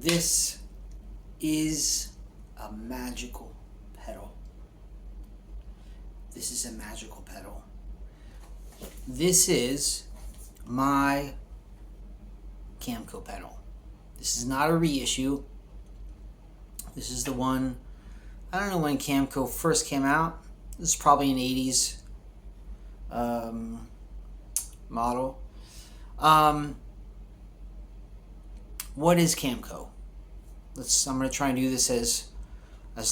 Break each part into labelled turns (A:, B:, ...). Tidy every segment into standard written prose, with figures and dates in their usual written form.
A: This is a magical pedal. This is a magical pedal. This is my Camco pedal. This is not a reissue. This is the one, I don't know when Camco first came out. This is probably an 80s model. What is Camco? I'm going to try and do this as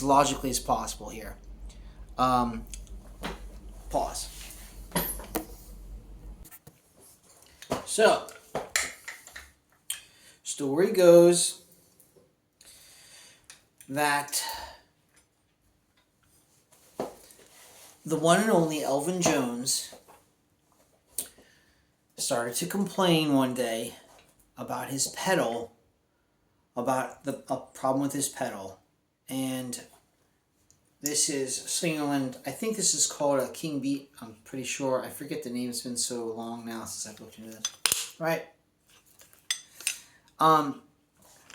A: logically as possible here. Pause. So, story goes that the one and only Elvin Jones started to complain one day about his pedal, about a problem with his pedal. And this is Slingerland. I think this is called a King Beat. I'm pretty sure. I forget the name. It's been so long now since I've looked into this. Right.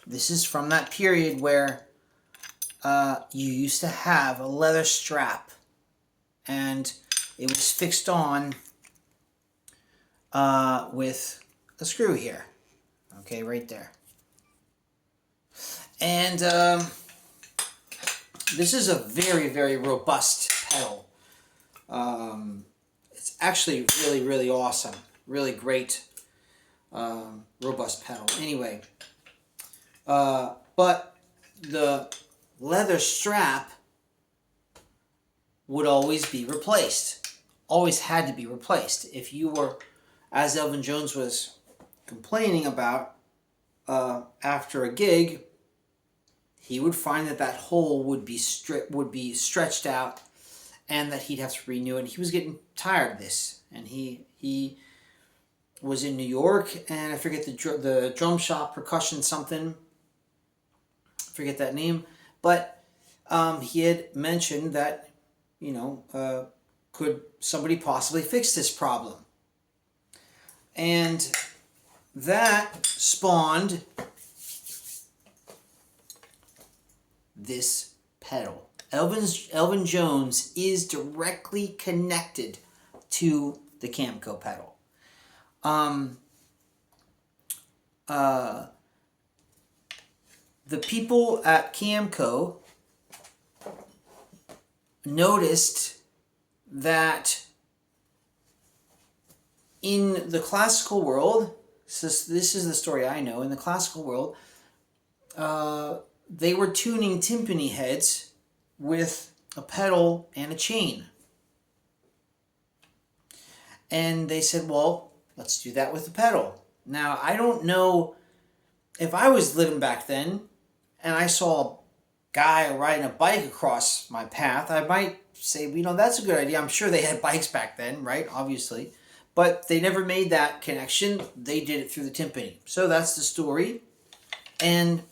A: This is from that period where you used to have a leather strap and it was fixed on with a screw here. Okay, right there. And this is a very, very robust pedal. It's actually really, really awesome. Really great, robust pedal. Anyway, but the leather strap would always be replaced. Always had to be replaced. If you were, as Elvin Jones was complaining about, after a gig, he would find that hole would be stretched out, and that he'd have to renew it. And he was getting tired of this, and he was in New York, and I forget the drum shop, percussion something. I forget that name, but he had mentioned that, could somebody possibly fix this problem, and that spawned this pedal. Elvin Jones is directly connected to the Camco pedal. The people at Camco noticed that in the classical world, this is the story I know, in the classical world, they were tuning timpani heads with a pedal and a chain. And they said, well, let's do that with the pedal. Now, I don't know, if I was living back then and I saw a guy riding a bike across my path, I might say, that's a good idea. I'm sure they had bikes back then, right? Obviously. But they never made that connection. They did it through the timpani. So that's the story. And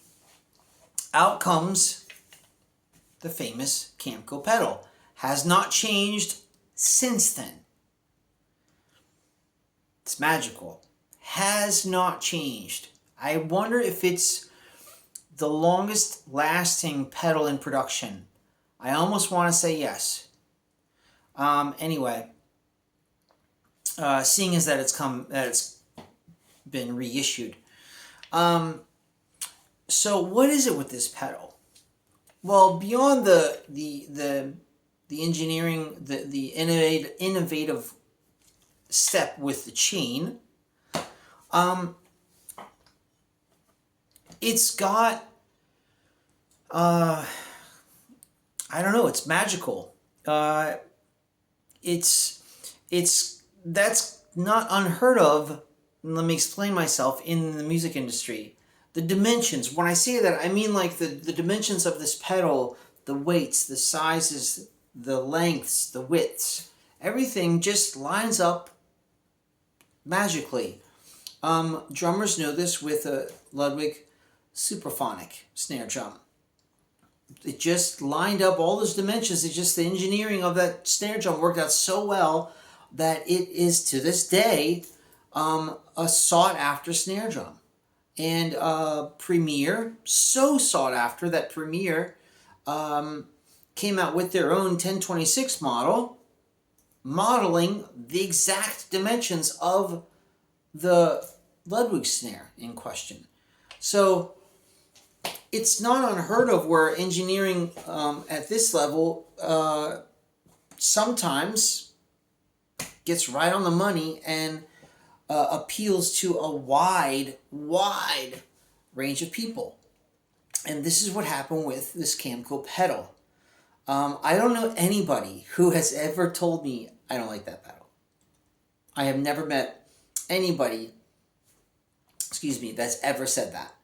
A: out comes the famous Camco pedal. Has not changed since then. It's magical. Has not changed. I wonder if it's the longest lasting pedal in production. I almost want to say yes. Anyway, seeing as that it's been reissued. So what is it with this pedal? Well, beyond the engineering, the innovative step with the chain, it's got, I don't know, it's magical. That's not unheard of. Let me explain myself in the music industry. The dimensions, when I say that, I mean like the dimensions of this pedal, the weights, the sizes, the lengths, the widths, everything just lines up magically. Drummers know this with a Ludwig Superphonic snare drum. It just lined up all those dimensions. It's just the engineering of that snare drum worked out so well that it is, to this day, a sought-after snare drum. And Premiere, so sought after that Premiere came out with their own 1026 model, modeling the exact dimensions of the Ludwig snare in question. So it's not unheard of where engineering at this level sometimes gets right on the money and appeals to a wide range of people. And this is what happened with this Camco pedal. I don't know anybody who has ever told me I don't like that pedal. I have never met anybody, that's ever said that.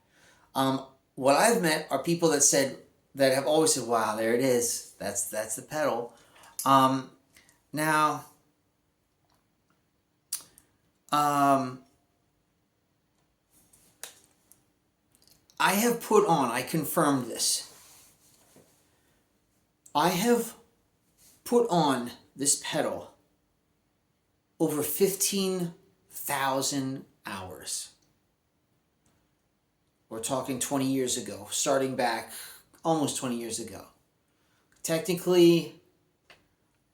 A: What I've met are people that have always said, "Wow, there it is. That's the pedal." Now, I have put on. I confirmed this. I have put on this pedal over 15,000 hours. We're talking 20 years ago, starting back almost 20 years ago. Technically,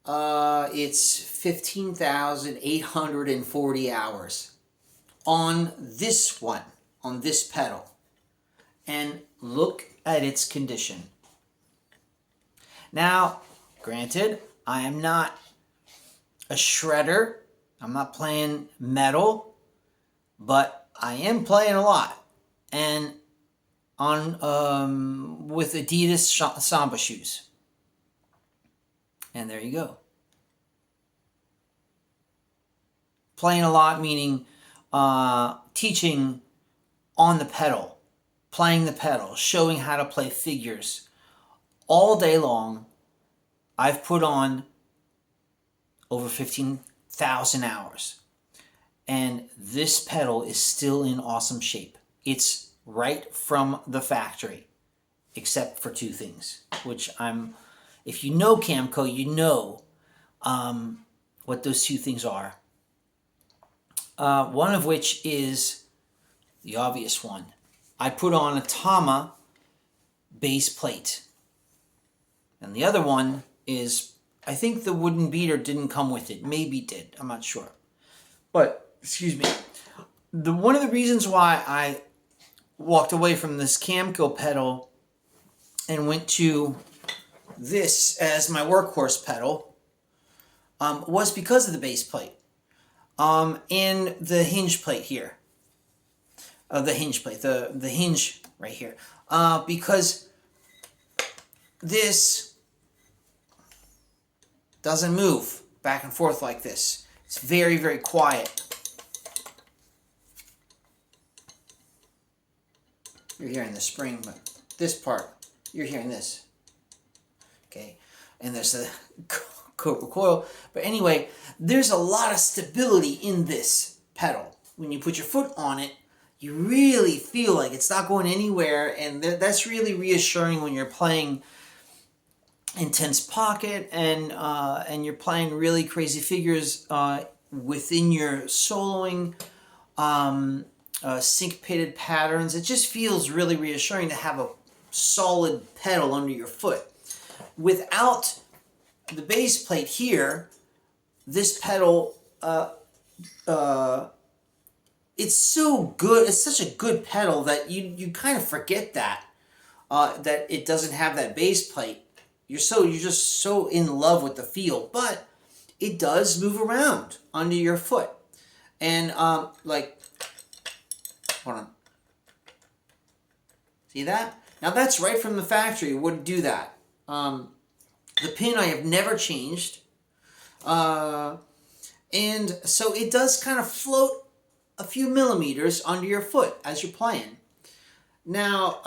A: it's 15,840 hours on this one, on this pedal. And look at its condition. Now, granted, I am not a shredder. I'm not playing metal, but I am playing a lot. And on with Adidas Samba shoes. And there you go. Playing a lot meaning teaching on the pedal, playing the pedal, showing how to play figures. All day long, I've put on over 15,000 hours. And this pedal is still in awesome shape. It's right from the factory, except for two things, which if you know Camco, you know what those two things are. One of which is the obvious one. I put on a Tama base plate. And the other one is, I think the wooden beater didn't come with it. Maybe it did. I'm not sure. But, excuse me. One of the reasons why I walked away from this Camco pedal and went to this as my workhorse pedal was because of the base plate and the hinge plate here. The hinge plate, the hinge right here. Because this doesn't move back and forth like this. It's very, very quiet. You're hearing the spring, but this part, you're hearing this. Okay, and there's the copper coil. But anyway, there's a lot of stability in this pedal. When you put your foot on it, you really feel like it's not going anywhere, and that's really reassuring when you're playing intense pocket and you're playing really crazy figures within your soloing. Syncopated patterns. It just feels really reassuring to have a solid pedal under your foot. Without the base plate here, this pedal, it's so good. It's such a good pedal that you kind of forget that it doesn't have that base plate. You're just so in love with the feel, but it does move around under your foot, and hold on. See that? Now that's right from the factory. It wouldn't do that. The pin I have never changed. And so it does kind of float a few millimeters under your foot as you're playing. Now,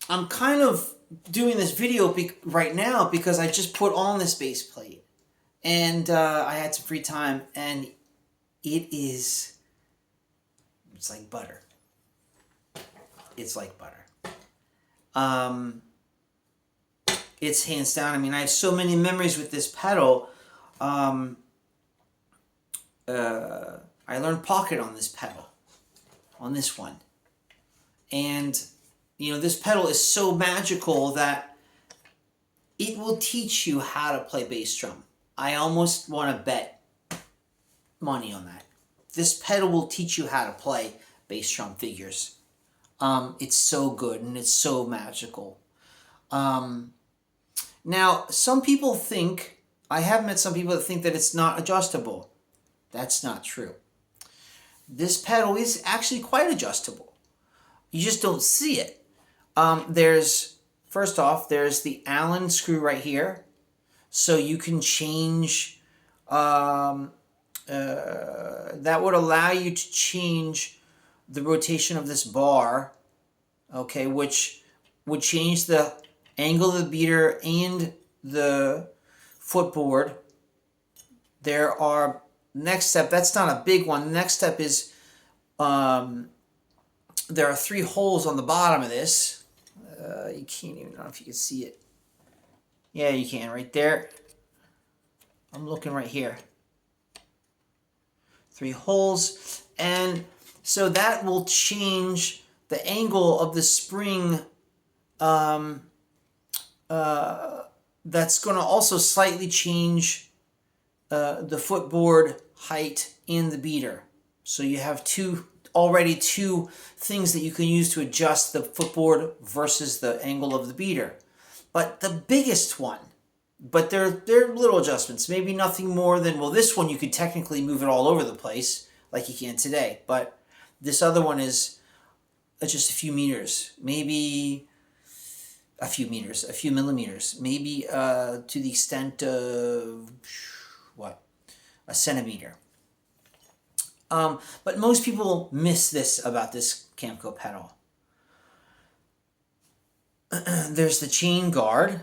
A: I'm kind of doing this video right now because I just put on this base plate. And I had some free time, and it's like butter. It's like butter. It's hands down. I mean, I have so many memories with this pedal. I learned pocket on this pedal, on this one. And, you know, this pedal is so magical that it will teach you how to play bass drum. I almost want to bet money on that. This pedal will teach you how to play bass drum figures. It's so good and it's so magical. Now, some people think, I have met some people that think that it's not adjustable. That's not true. This pedal is actually quite adjustable. You just don't see it. First off, there's the Allen screw right here. So you can change, that would allow you to change the rotation of this bar, okay, which would change the angle of the beater and the footboard. There are, next step, that's not a big one. The next step is, there are 3 holes on the bottom of this. You can't even know if you can see it. Yeah, you can, right there. I'm looking right here. 3 holes. And so that will change the angle of the spring. That's going to also slightly change the footboard height and the beater. So you have already two things that you can use to adjust the footboard versus the angle of the beater. But the biggest one, but they're little adjustments, maybe nothing more than, well, this one you could technically move it all over the place like you can today, but this other one is just a few meters, maybe a few millimeters, maybe to the extent of, a centimeter. But most people miss this about this Camco pedal. There's the chain guard,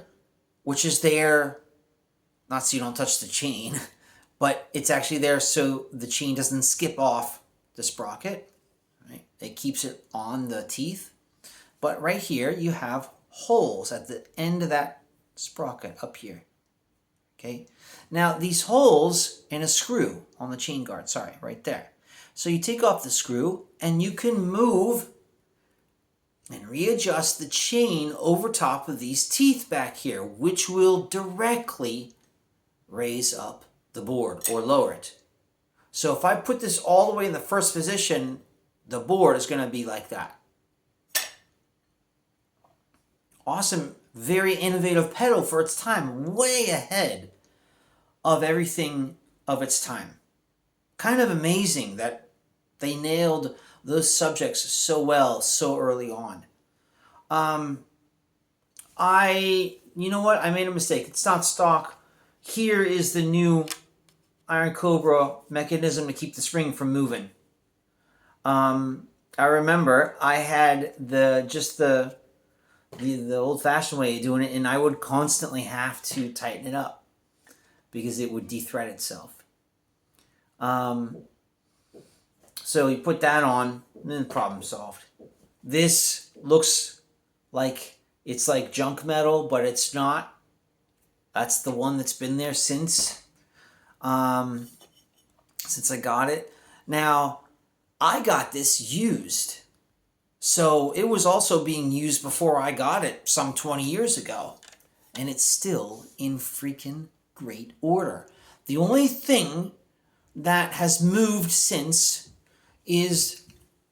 A: which is there, not so you don't touch the chain, but it's actually there so the chain doesn't skip off the sprocket. Right? It keeps it on the teeth. But right here you have holes at the end of that sprocket up here. Okay. Now these holes in a screw on the chain guard, right there. So you take off the screw and you can move and readjust the chain over top of these teeth back here, which will directly raise up the board or lower it. So if I put this all the way in the first position, the board is going to be like that. Awesome, very innovative pedal for its time, way ahead of everything of its time. Kind of amazing that they nailed those subjects so well so early on. You know what? I made a mistake. It's not stock. Here is the new Iron Cobra mechanism to keep the spring from moving. I remember I had the old-fashioned way of doing it, and I would constantly have to tighten it up because it would de-thread itself. So you put that on, and then problem solved. This looks like it's like junk metal, but it's not. That's the one that's been there since I got it. Now, I got this used. So it was also being used before I got it some 20 years ago. And it's still in freaking great order. The only thing that has moved since is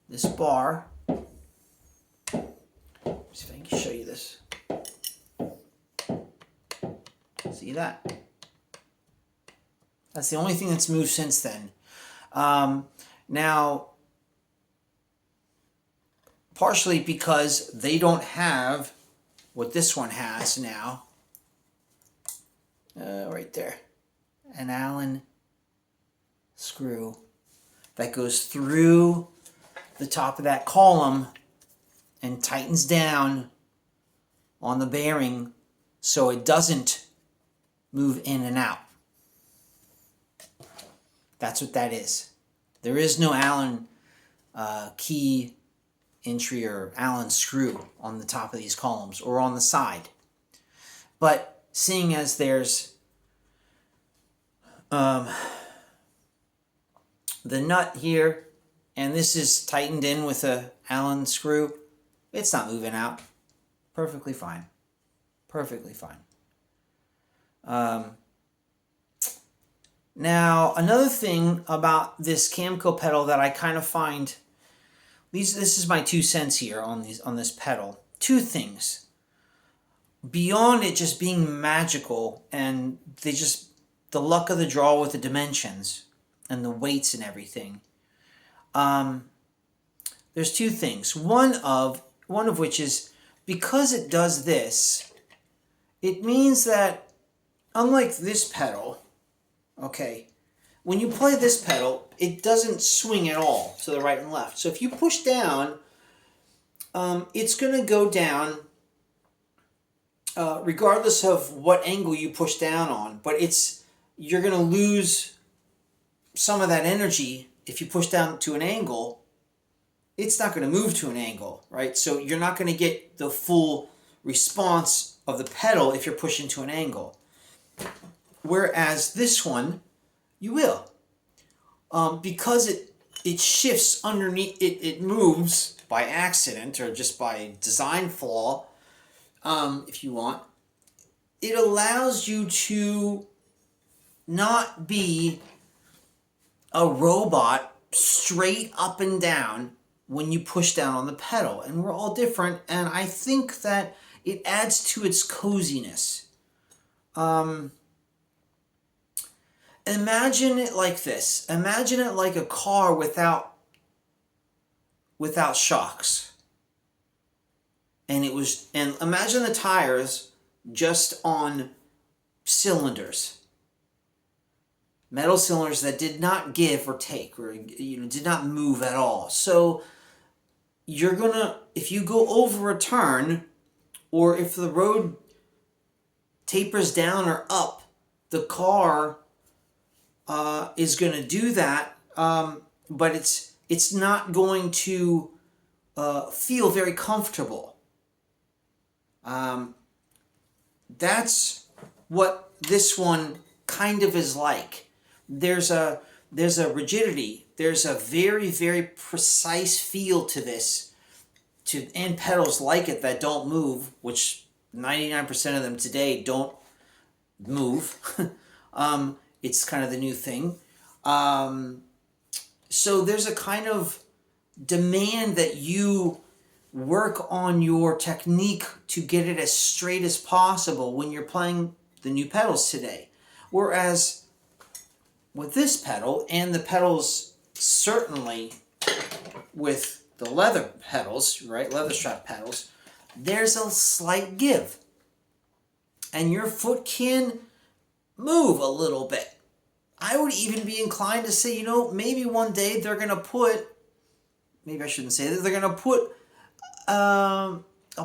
A: this bar. Let's see if I can show you this. See that? That's the only thing that's moved since then. Now, partially because they don't have what this one has now. Right there. An Allen screw that goes through the top of that column and tightens down on the bearing so it doesn't move in and out. That's what that is. There is no Allen key entry or Allen screw on the top of these columns or on the side. But seeing as there's the nut here, and this is tightened in with a Allen screw. It's not moving out. Perfectly fine. Perfectly fine. Now, another thing about this Camco pedal that I kind of find, this is my 2 cents here on this pedal. Two things. Beyond it just being magical and the luck of the draw with the dimensions and the weights and everything. There's two things. One of which is because it does this, it means that unlike this pedal, okay, when you play this pedal, it doesn't swing at all to the right and left. So if you push down, it's going to go down regardless of what angle you push down on. But you're going to lose some of that energy if you push down to an angle. It's not going to move to an angle, right? So you're not going to get the full response of the pedal if you're pushing to an angle. Whereas this one, you will. Because it shifts underneath, it moves by accident or just by design flaw, if you want. It allows you to not be a robot straight up and down when you push down on the pedal. And we're all different, and I think that it adds to its coziness. Imagine it like this. Imagine it like a car without shocks. And imagine the tires just on cylinders. Metal cylinders that did not give or take, or did not move at all. So if you go over a turn, or if the road tapers down or up, the car is going to do that, but it's not going to feel very comfortable. That's what this one kind of is like. There's a rigidity. There's a very, very precise feel to this, and pedals like it that don't move, which 99% of them today don't move. It's kind of the new thing. So there's a kind of demand that you work on your technique to get it as straight as possible when you're playing the new pedals today. Whereas with this pedal, and the pedals certainly with the leather pedals, right, leather strap pedals, there's a slight give. And your foot can move a little bit. I would even be inclined to say, maybe one day they're going to put, maybe I shouldn't say that, they're going to put a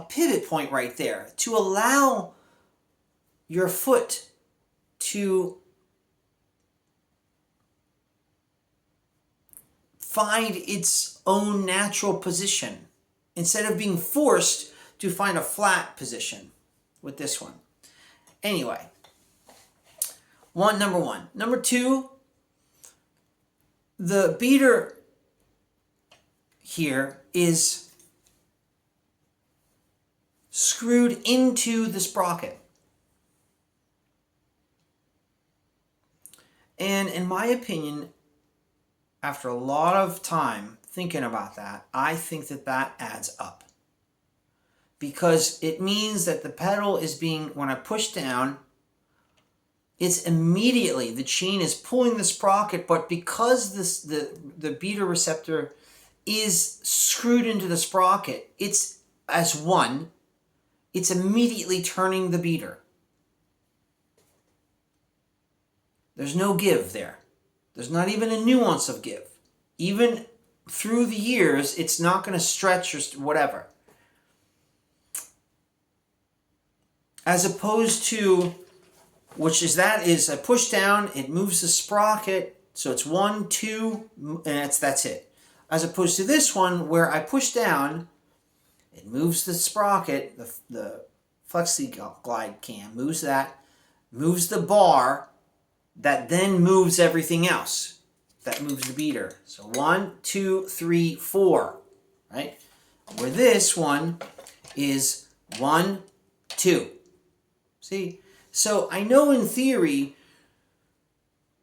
A: pivot point right there to allow your foot to find its own natural position instead of being forced to find a flat position with this one. Anyway, number one. Number two, the beater here is screwed into the sprocket. And in my opinion, after a lot of time thinking about that, I think that adds up. Because it means that the pedal is when I push down, it's immediately, the chain is pulling the sprocket, but because the beater receptor is screwed into the sprocket, it's immediately turning the beater. There's no give there. There's not even a nuance of give. Even through the years, it's not going to stretch or whatever. As opposed to, is a push down, it moves the sprocket, so it's 1, 2, and that's it. As opposed to this one, where I push down, it moves the sprocket, the Flexi Glide cam, moves that, moves the bar, that then moves everything else. that moves the beater. So 1, 2, 3, 4, right? Where this one is 1, 2. See? So I know in theory,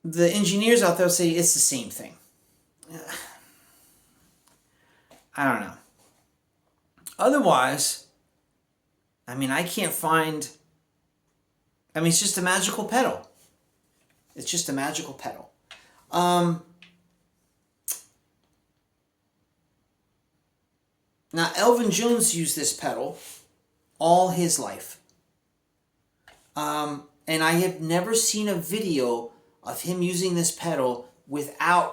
A: the engineers out there say it's the same thing. I don't know. Otherwise, I mean, I can't find... I mean, it's just a magical pedal. It's just a magical pedal. Now, Elvin Jones used this pedal all his life. And I have never seen a video of him using this pedal with a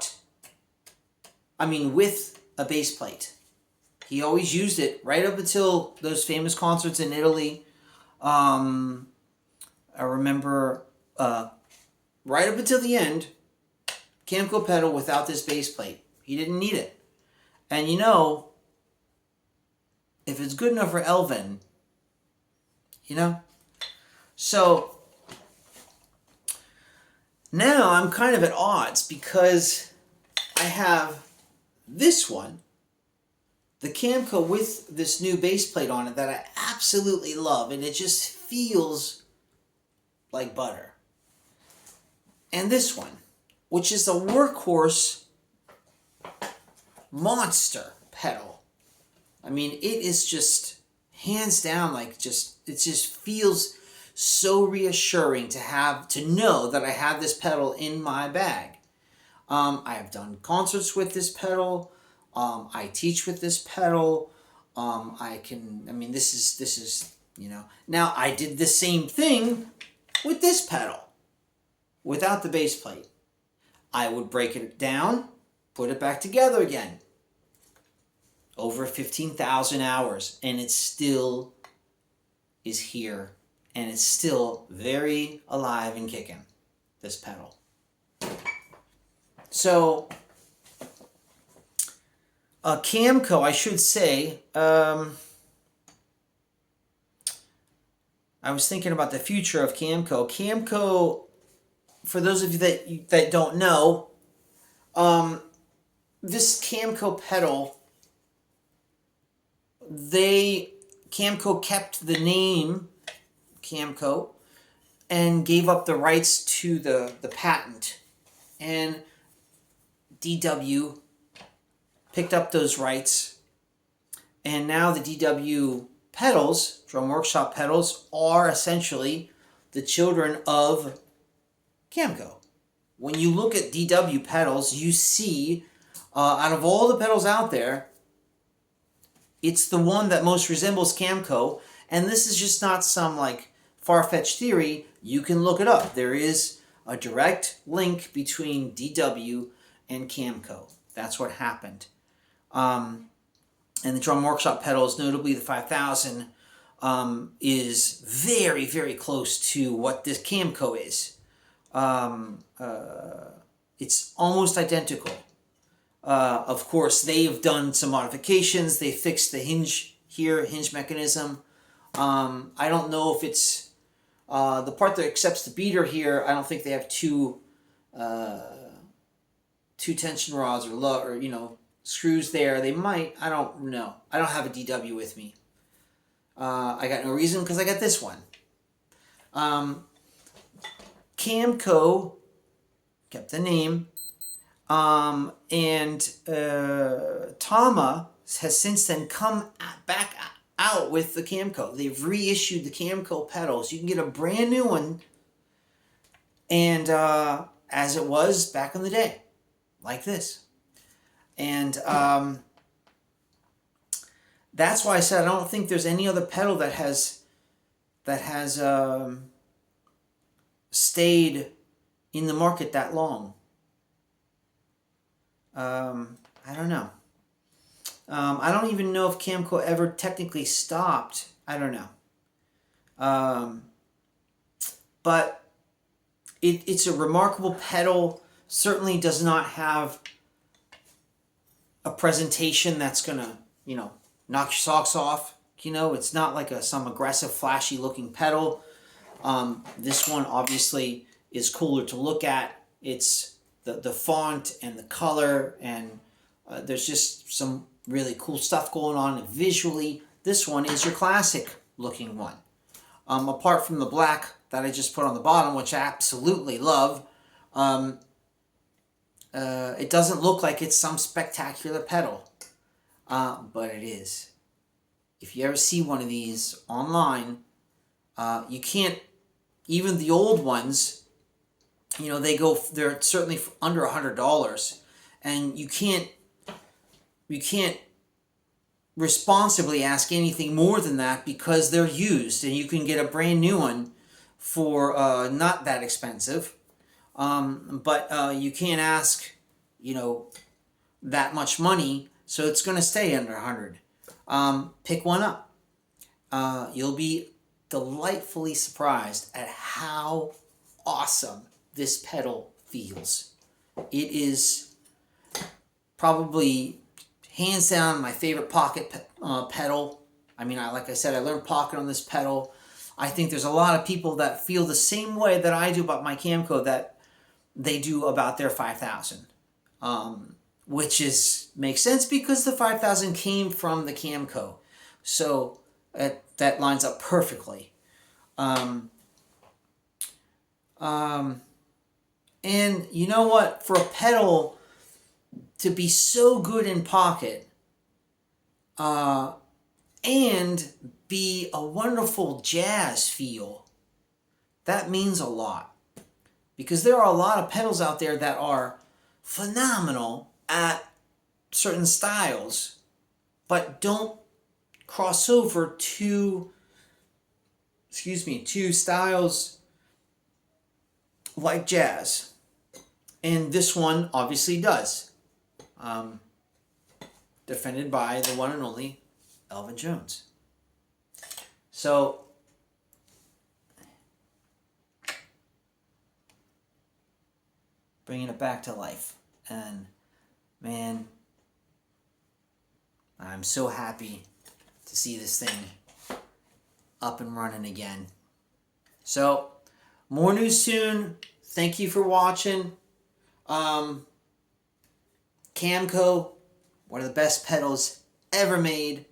A: bass plate. He always used it right up until those famous concerts in Italy. I remember right up until the end, Camco pedal without this bass plate. He didn't need it. And you know, if it's good enough for Elvin, you know? So now I'm kind of at odds because I have this one, the Camco with this new bass plate on it that I absolutely love, and it just feels like butter. And this one, which is a workhorse monster pedal. I mean, it is just hands down it just feels so reassuring to know that I have this pedal in my bag. I have done concerts with this pedal. I teach with this pedal. This is, you know. Now, I did the same thing with this pedal without the bass plate. I would break it down, put it back together again. Over 15,000 hours, and it still is here, and it's still very alive and kicking, this pedal. So, Camco, I should say, I was thinking about the future of Camco. Camco, for those of you that don't know, this Camco pedal, Camco kept the name Camco and gave up the rights to the patent. And DW picked up those rights. And now the DW pedals, Drum Workshop pedals, are essentially the children of Camco. When you look at DW pedals, you see, out of all the pedals out there, it's the one that most resembles Camco, and this is just not some far-fetched theory. You can look it up. There is a direct link between DW and Camco. That's what happened. And the Drum Workshop pedals, notably the 5000, is very, very close to what this Camco is. It's almost identical. Of course, they've done some modifications. They fixed the hinge mechanism. I don't know if it's the part that accepts the beater here. I don't think they have two tension rods or screws there. They might. I don't know. I don't have a DW with me. I got no reason because I got this one. Camco kept the name. And Tama has since then come back out with the Camco. They've reissued the Camco pedals. You can get a brand new one, and as it was back in the day, like this. And that's why I said I don't think there's any other pedal that has stayed in the market that long. I don't know. I don't even know if Camco ever technically stopped. I don't know. But it's a remarkable pedal. Certainly does not have a presentation that's gonna, knock your socks off. It's not like some aggressive, flashy looking pedal. This one obviously is cooler to look at. It's the font and the color, and there's just some really cool stuff going on visually. This one is your classic looking one. Apart from the black that I just put on the bottom, which I absolutely love, it doesn't look like it's some spectacular pedal, but it is. If you ever see one of these online, you can't, even the old ones, you know, they're certainly under $100, and you can't responsibly ask anything more than that because they're used, and you can get a brand new one for not that expensive. But you can't ask, you know, that much money, so it's going to stay under 100. Pick one up. You'll be delightfully surprised at how awesome this pedal feels. It is probably hands down my favorite pocket pedal. I mean, like I said, I learned pocket on this pedal. I think there's a lot of people that feel the same way that I do about my Camco that they do about their 5000, which makes sense because the 5000 came from the Camco, so that lines up perfectly. And you know what? For a pedal to be so good in pocket, and be a wonderful jazz feel, that means a lot. Because there are a lot of pedals out there that are phenomenal at certain styles, but don't cross over to styles like jazz. And this one obviously does. Defended by the one and only Elvin Jones. So, bringing it back to life. And man, I'm so happy to see this thing up and running again. So, more news soon. Thank you for watching. Camco, one of the best pedals ever made.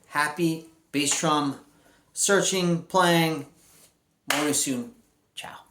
A: Happy bass drum searching, playing. More news soon. Ciao.